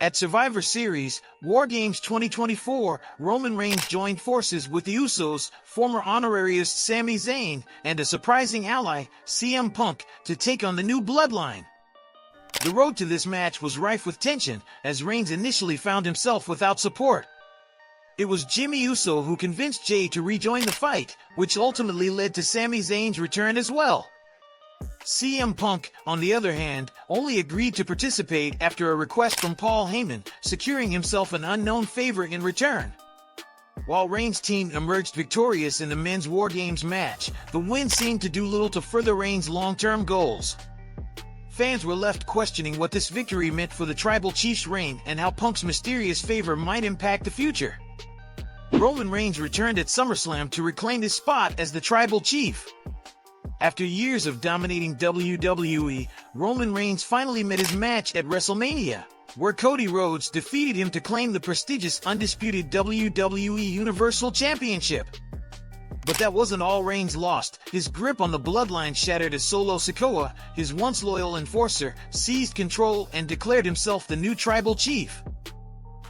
At Survivor Series, WarGames 2024, Roman Reigns joined forces with the Usos, former honorarius Sami Zayn, and a surprising ally, CM Punk, to take on the new Bloodline. The road to this match was rife with tension, as Reigns initially found himself without support. It was Jimmy Uso who convinced Jay to rejoin the fight, which ultimately led to Sami Zayn's return as well. CM Punk, on the other hand, only agreed to participate after a request from Paul Heyman, securing himself an unknown favor in return. While Reigns' team emerged victorious in the men's WarGames match, the win seemed to do little to further Reigns' long-term goals. Fans were left questioning what this victory meant for the Tribal Chief's reign and how Punk's mysterious favor might impact the future. Roman Reigns returned at SummerSlam to reclaim his spot as the Tribal Chief. After years of dominating WWE, Roman Reigns finally met his match at WrestleMania, where Cody Rhodes defeated him to claim the prestigious undisputed WWE Universal Championship. But that wasn't all Reigns lost. His grip on the Bloodline shattered as Solo Sikoa, his once loyal enforcer, seized control and declared himself the new Tribal Chief.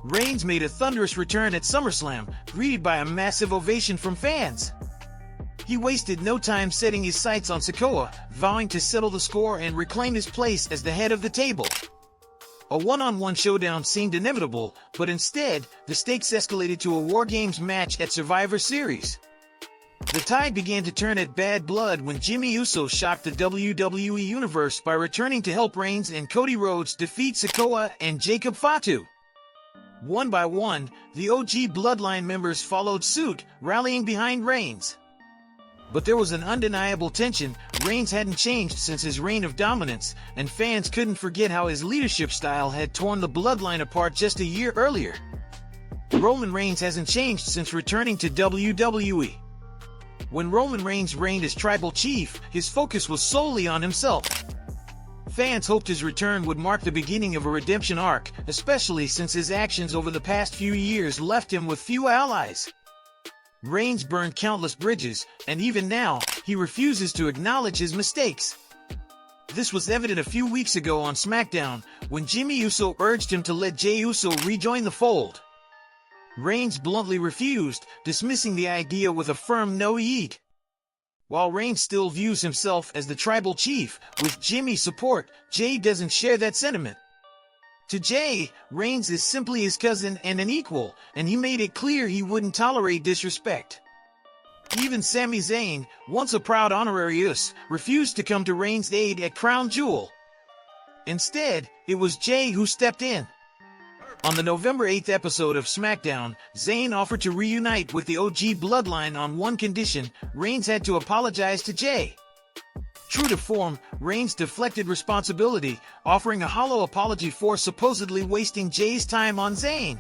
Reigns made a thunderous return at SummerSlam, greeted by a massive ovation from fans. He wasted no time setting his sights on Sikoa, vowing to settle the score and reclaim his place as the head of the table. A one-on-one showdown seemed inevitable, but instead, the stakes escalated to a WarGames match at Survivor Series. The tide began to turn at Bad Blood when Jimmy Uso shocked the WWE Universe by returning to help Reigns and Cody Rhodes defeat Sikoa and Jacob Fatu. One by one, the OG Bloodline members followed suit, rallying behind Reigns. But there was an undeniable tension. Reigns hadn't changed since his reign of dominance, and fans couldn't forget how his leadership style had torn the Bloodline apart just a year earlier. Roman Reigns hasn't changed since returning to WWE. When Roman Reigns reigned as Tribal Chief, his focus was solely on himself. Fans hoped his return would mark the beginning of a redemption arc, especially since his actions over the past few years left him with few allies. Reigns burned countless bridges, and even now, he refuses to acknowledge his mistakes. This was evident a few weeks ago on SmackDown, when Jimmy Uso urged him to let Jey Uso rejoin the fold. Reigns bluntly refused, dismissing the idea with a firm no-eat. While Reigns still views himself as the Tribal Chief, with Jimmy's support, Jey doesn't share that sentiment. To Jey, Reigns is simply his cousin and an equal, and he made it clear he wouldn't tolerate disrespect. Even Sami Zayn, once a proud honorarius, refused to come to Reigns' aid at Crown Jewel. Instead, it was Jey who stepped in. On the November 8th episode of SmackDown, Zayn offered to reunite with the OG Bloodline on one condition: Reigns had to apologize to Jey. True to form, Reigns deflected responsibility, offering a hollow apology for supposedly wasting Jey's time on Zayn.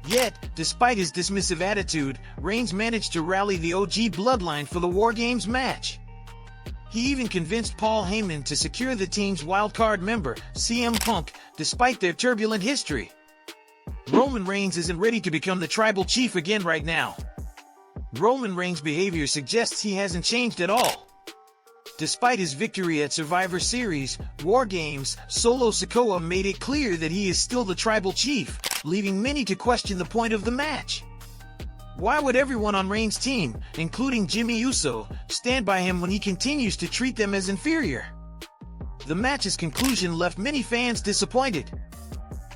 Yet, despite his dismissive attitude, Reigns managed to rally the OG Bloodline for the WarGames match. He even convinced Paul Heyman to secure the team's wildcard member, CM Punk, despite their turbulent history. Roman Reigns isn't ready to become the Tribal Chief again right now. Roman Reigns' behavior suggests he hasn't changed at all. Despite his victory at Survivor Series, WarGames, Solo Sikoa made it clear that he is still the Tribal Chief, leaving many to question the point of the match. Why would everyone on Reigns' team, including Jimmy Uso, stand by him when he continues to treat them as inferior? The match's conclusion left many fans disappointed.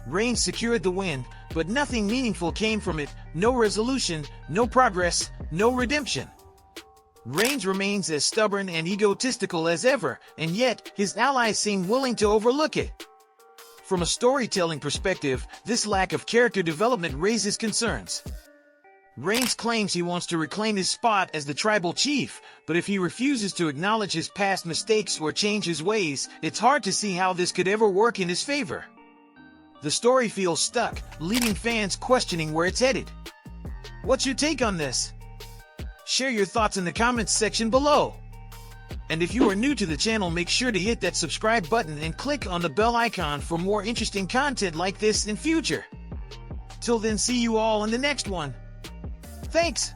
Reigns secured the win, but nothing meaningful came from it. No resolution, no progress, no redemption. Reigns remains as stubborn and egotistical as ever, and yet, his allies seem willing to overlook it. From a storytelling perspective, this lack of character development raises concerns. Reigns claims he wants to reclaim his spot as the Tribal Chief, but if he refuses to acknowledge his past mistakes or change his ways, it's hard to see how this could ever work in his favor. The story feels stuck, leaving fans questioning where it's headed. What's your take on this? Share your thoughts in the comments section below. And if you are new to the channel, make sure to hit that subscribe button and click on the bell icon for more interesting content like this in future. Till then, see you all in the next one. Thanks!